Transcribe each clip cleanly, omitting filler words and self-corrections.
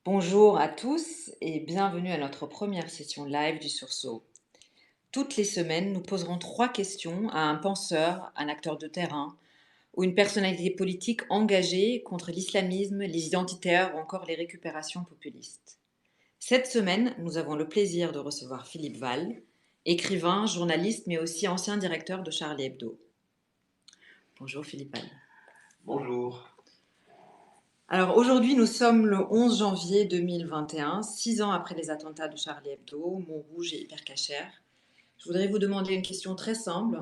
Bonjour à tous et bienvenue à notre première session live du Sursaut. Toutes les semaines, nous poserons 3 questions à un penseur, un acteur de terrain ou une personnalité politique engagée contre l'islamisme, les identitaires ou encore les récupérations populistes. Cette semaine, nous avons le plaisir de recevoir Philippe Val, écrivain, journaliste, mais aussi ancien directeur de Charlie Hebdo. Bonjour Philippe Val. Bonjour. Alors aujourd'hui, nous sommes le 11 janvier 2021, 6 ans après les attentats de Charlie Hebdo, Montrouge et Hypercacher. Je voudrais vous demander une question très simple.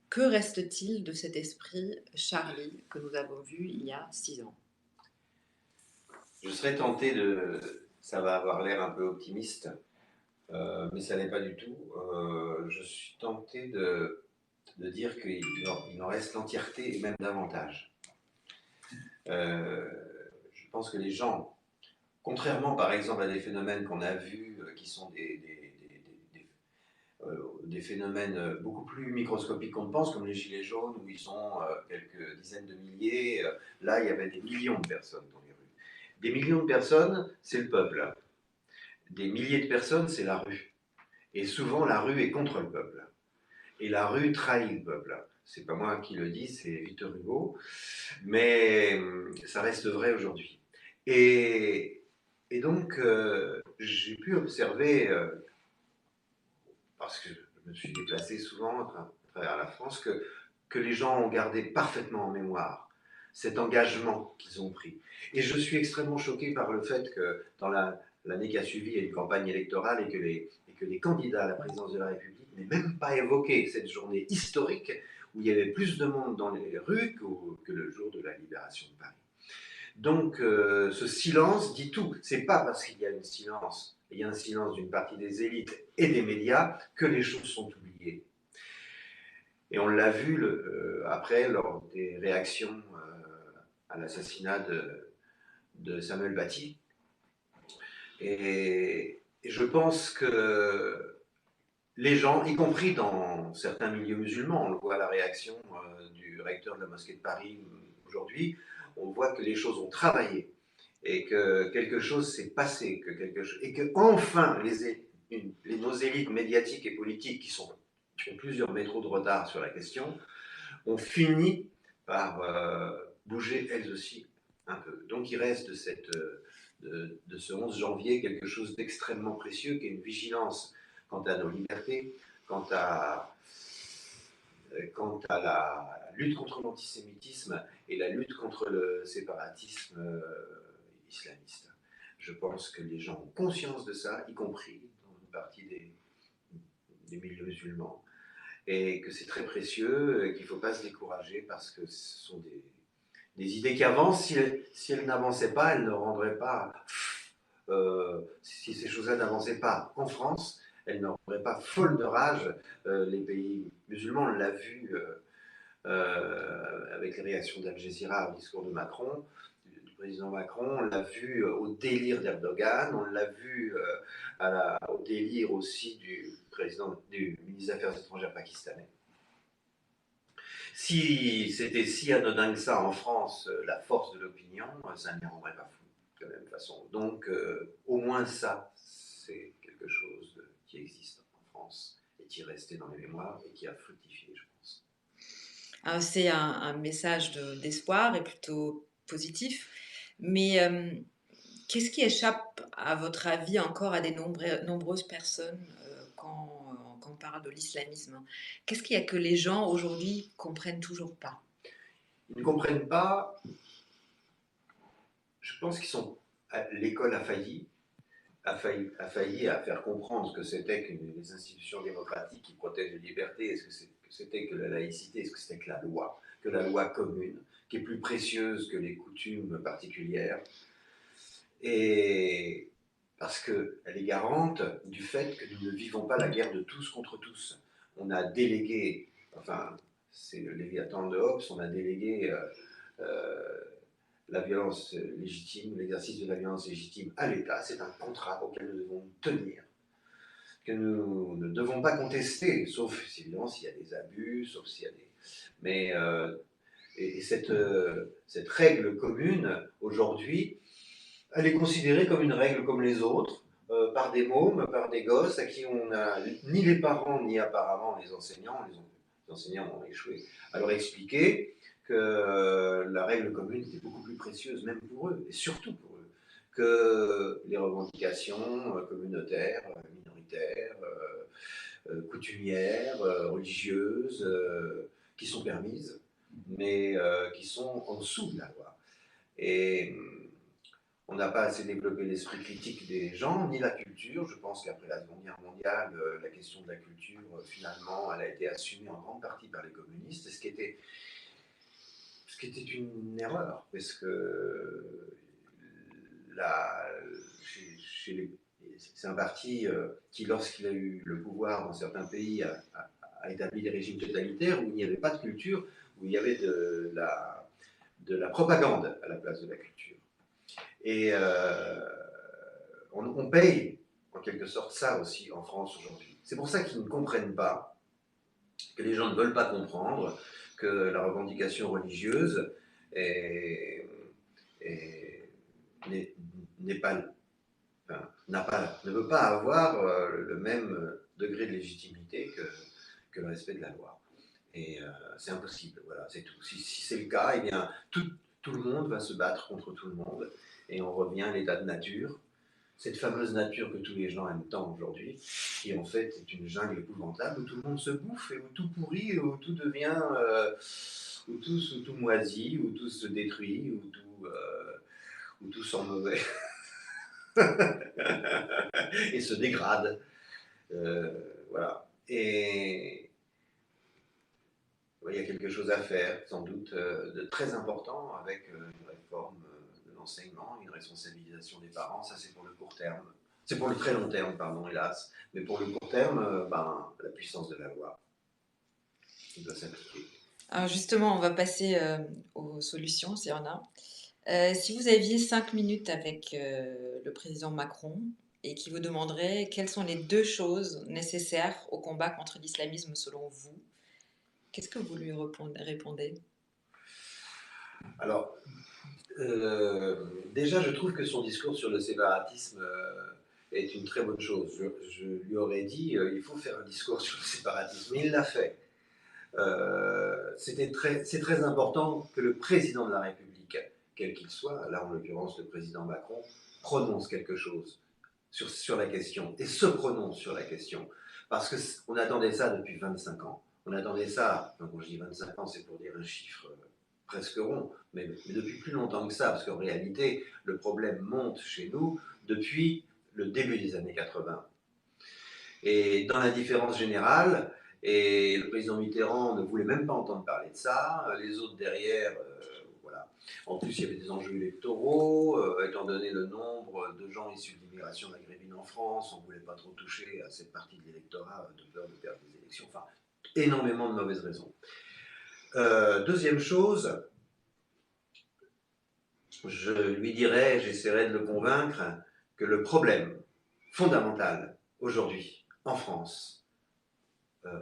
Que reste-t-il de cet esprit Charlie que nous avons vu il y a 6 ans? Je serais tenté de... Ça va avoir l'air un peu optimiste, mais ça n'est pas du tout. Je suis tenté de dire qu'il en reste l'entièreté et même davantage. Euh, je pense que les gens, contrairement par exemple à des phénomènes qu'on a vus, qui sont des phénomènes beaucoup plus microscopiques qu'on ne pense, comme les gilets jaunes, où ils sont quelques dizaines de milliers, là il y avait des millions de personnes dans les rues. Des millions de personnes, c'est le peuple. Des milliers de personnes, c'est la rue. Et souvent, la rue est contre le peuple. Et la rue trahit le peuple. C'est pas moi qui le dis, c'est Victor Hugo. Mais ça reste vrai aujourd'hui. Et, et donc, j'ai pu observer, parce que je me suis déplacé souvent à travers la France, que les gens ont gardé parfaitement en mémoire cet engagement qu'ils ont pris. Et je suis extrêmement choqué par le fait que dans l'année qui a suivi, il y a une campagne électorale et que les candidats à la présidence de la République n'aient même pas évoqué cette journée historique où il y avait plus de monde dans les rues que le jour de la libération de Paris. Donc ce silence dit tout. C'est pas parce qu'il y a il y a un silence d'une partie des élites et des médias que les choses sont oubliées. Et on l'a vu après, lors des réactions à l'assassinat de Samuel Paty. Et je pense que les gens, y compris dans certains milieux musulmans, on le voit à la réaction du recteur de la mosquée de Paris aujourd'hui, on voit que les choses ont travaillé et que quelque chose s'est passé, et que enfin nos élites médiatiques et politiques qui ont plusieurs métros de retard sur la question, ont fini par bouger elles aussi un peu. Donc il reste de ce 11 janvier quelque chose d'extrêmement précieux, qui est une vigilance quant à nos libertés, quant à, quant à la lutte contre l'antisémitisme et la lutte contre le séparatisme islamiste. Je pense que les gens ont conscience de ça, y compris dans une partie des milieux musulmans, et que c'est très précieux et qu'il ne faut pas se décourager parce que ce sont des idées qui avancent. Si elles n'avançaient pas, elles ne rendraient pas... si ces choses-là n'avançaient pas en France, elles ne rendraient pas folles de rage les pays musulmans. On l'a vu avec les réactions d'Al Jazeera au discours de Macron, du président Macron, on l'a vu au délire d'Erdogan, on l'a vu au délire aussi du ministre des Affaires étrangères pakistanais. Si c'était si anodin que ça en France, la force de l'opinion, ça ne les rendrait pas fous de la même façon. Donc, au moins ça, c'est quelque chose qui existe en France et qui est resté dans les mémoires et qui a fructifié, je pense. C'est un message d'espoir et plutôt positif. Mais qu'est-ce qui échappe, à votre avis, encore à des nombreuses personnes quand on parle de l'islamisme? Qu'est-ce qu'il y a que les gens aujourd'hui comprennent toujours pas? Ils ne comprennent pas, je pense qu'ils sont. L'école a failli à faire comprendre ce que c'était que les institutions démocratiques qui protègent les libertés, est-ce que c'était que la laïcité, est-ce que c'était que la loi commune, qui est plus précieuse que les coutumes particulières, et parce qu'elle est garante du fait que nous ne vivons pas la guerre de tous contre tous. On a délégué, enfin, c'est le Léviathan de Hobbes, on a délégué euh, la violence légitime, l'exercice de la violence légitime à l'État. C'est un contrat auquel nous devons tenir, que nous ne devons pas contester, sauf évidemment s'il y a des abus, sauf s'il y a des... Mais cette règle commune, aujourd'hui, elle est considérée comme une règle comme les autres, par des mômes, par des gosses à qui on a, ni les parents, ni apparemment les enseignants ont échoué à leur expliquer que la règle commune était beaucoup plus précieuse, même pour eux, et surtout pour eux, que les revendications communautaires, minoritaires, coutumières, religieuses, qui sont permises, mais qui sont en dessous de la loi. Et on n'a pas assez développé l'esprit critique des gens, ni la culture. Je pense qu'après la Seconde Guerre mondiale, la question de la culture, finalement, elle a été assumée en grande partie par les communistes, ce qui était une erreur, parce que la, chez c'est un parti qui, lorsqu'il a eu le pouvoir dans certains pays, a établi des régimes totalitaires où il n'y avait pas de culture, où il y avait de la propagande à la place de la culture. Et on paye en quelque sorte ça aussi en France aujourd'hui. C'est pour ça qu'ils ne comprennent pas, que les gens ne veulent pas comprendre que la revendication religieuse est, n'est pas, enfin, ne veut pas avoir le même degré de légitimité que le respect de la loi. Et c'est impossible, voilà, c'est tout. Si c'est le cas, eh bien, tout le monde va se battre contre tout le monde, et on revient à l'état de nature, cette fameuse nature que tous les gens aiment tant aujourd'hui, qui en fait est une jungle épouvantable où tout le monde se bouffe, et où tout pourrit, où tout devient, où tout moisit, où tout se détruit, où tout sent mauvais et se dégrade. Voilà. Et il y a quelque chose à faire, sans doute, de très important avec une réforme de l'enseignement, une responsabilisation des parents. Ça, c'est pour le court terme. C'est pour le très long terme, pardon, hélas. Mais pour le court terme, la puissance de la loi, il doit s'appliquer. Alors justement, on va passer aux solutions, s'il y en a. Si vous aviez 5 minutes avec le président Macron et qui vous demanderait quelles sont les 2 choses nécessaires au combat contre l'islamisme selon vous, qu'est-ce que vous lui répondez? Alors, déjà, je trouve que son discours sur le séparatisme est une très bonne chose. Je lui aurais dit, il faut faire un discours sur le séparatisme. Mais il l'a fait. C'est très important que le président de la République, quel qu'il soit, là en l'occurrence le président Macron, prononce quelque chose sur la question, et se prononce sur la question. Parce qu'on attendait ça depuis 25 ans. On attendait ça, quand je dis 25 ans, c'est pour dire un chiffre presque rond, mais depuis plus longtemps que ça, parce qu'en réalité, le problème monte chez nous depuis le début des années 80. Et dans l'indifférence générale, et le président Mitterrand ne voulait même pas entendre parler de ça, les autres derrière, voilà. En plus, il y avait des enjeux électoraux, étant donné le nombre de gens issus de l'immigration maghrébine en France, on ne voulait pas trop toucher à cette partie de l'électorat de peur de perdre les élections, enfin, énormément de mauvaises raisons. Deuxième chose, je lui dirais, j'essaierai de le convaincre, que le problème fondamental aujourd'hui en France,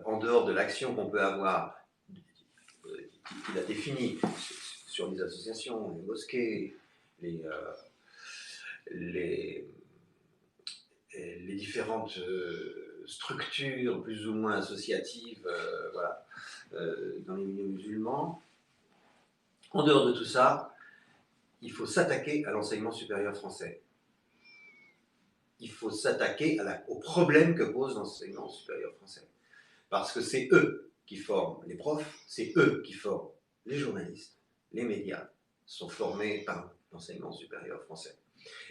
en dehors de l'action qu'on peut avoir, qu'il a définie sur les associations, les mosquées, les, les, les différentes structures plus ou moins associatives voilà, dans les milieux musulmans, en dehors de tout ça, il faut s'attaquer à l'enseignement supérieur français. Il faut s'attaquer aux problèmes que pose l'enseignement supérieur français. Parce que c'est eux qui forment les profs, c'est eux qui forment les journalistes, les médias sont formés par l'enseignement supérieur français.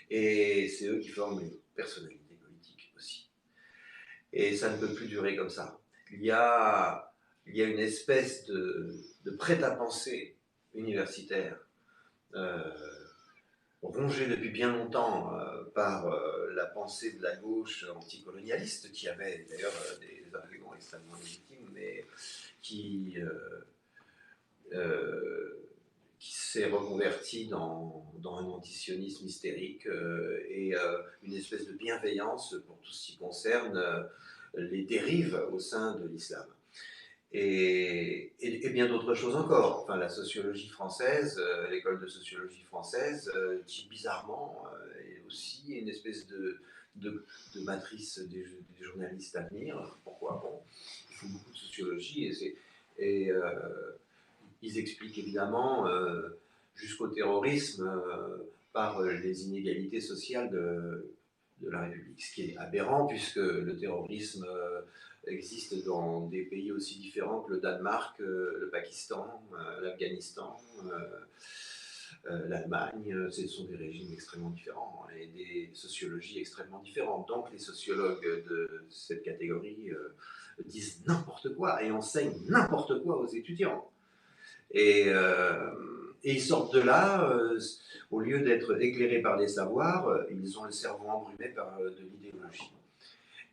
Et c'est eux qui forment les personnalités politiques aussi. Et ça ne peut plus durer comme ça. Il y a une espèce de prêt-à-penser universitaire rongé depuis bien longtemps par la pensée de la gauche anticolonialiste, qui avait d'ailleurs des arguments extrêmement légitimes, mais qui s'est reconverti dans un antisionisme hystérique et une espèce de bienveillance pour tout ce qui concerne les dérives au sein de l'islam. et bien d'autres choses encore. Enfin, la sociologie française, l'école de sociologie française, qui bizarrement est aussi une espèce de, de matrice des journalistes à venir. Pourquoi? Bon, ils font beaucoup de sociologie et ils expliquent évidemment jusqu'au terrorisme par les inégalités sociales de la République, ce qui est aberrant puisque le terrorisme existe dans des pays aussi différents que le Danemark, le Pakistan, l'Afghanistan, l'Allemagne. Ce sont des régimes extrêmement différents et des sociologies extrêmement différentes. Donc les sociologues de cette catégorie disent n'importe quoi et enseignent n'importe quoi aux étudiants. Et ils sortent de là, au lieu d'être éclairés par des savoirs, ils ont le cerveau embrumé par de l'idéologie.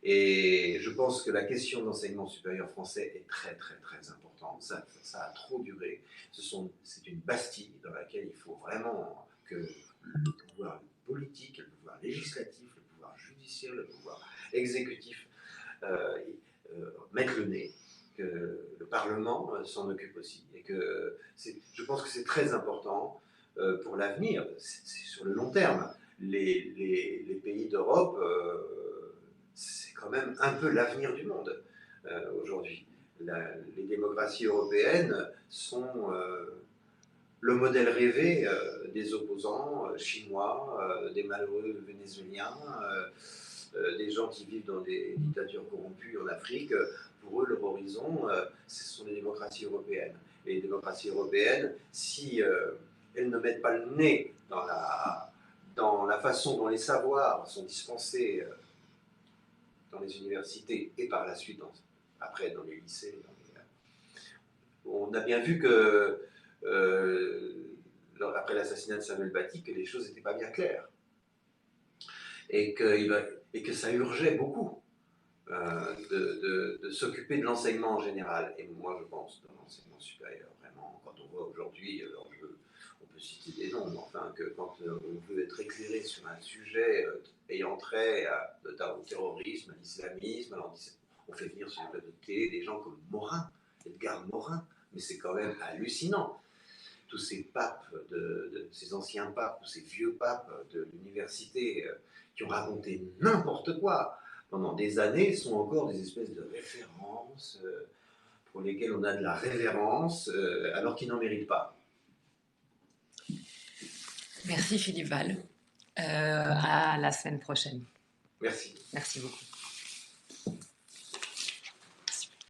Et je pense que la question de l'enseignement supérieur français est très très très importante. Ça a trop duré. C'est une bastille dans laquelle il faut vraiment que le pouvoir politique, le pouvoir législatif, le pouvoir judiciaire, le pouvoir exécutif euh, mettent le nez, que le Parlement s'en occupe aussi. Et que je pense que c'est très important pour l'avenir, c'est sur le long terme. Les pays d'Europe, c'est quand même un peu l'avenir du monde aujourd'hui. Les démocraties européennes sont le modèle rêvé des opposants chinois, des malheureux vénézuéliens, des gens qui vivent dans des dictatures corrompues en Afrique. Pour eux, leur horizon, ce sont les démocraties européennes. Et les démocraties européennes, si elles ne mettent pas le nez dans la façon dont les savoirs sont dispensés dans les universités et par la suite, après dans les lycées, on a bien vu que après l'assassinat de Samuel Paty, que les choses n'étaient pas bien claires et que ça urgeait beaucoup de s'occuper de l'enseignement en général. Et moi, je pense dans l'enseignement supérieur, vraiment, quand on voit aujourd'hui, on peut citer des noms, mais enfin, que quand on veut être éclairé sur un sujet ayant trait au terrorisme, à l'islamisme, on fait venir sur les plateaux de télé des gens comme Morin, Edgar Morin, mais c'est quand même hallucinant. Tous ces papes, ces anciens papes, tous ces vieux papes de l'université qui ont raconté n'importe quoi pendant des années sont encore des espèces de références pour lesquelles on a de la révérence alors qu'ils n'en méritent pas. Merci Philippe Val. À la semaine prochaine. Merci. Merci beaucoup.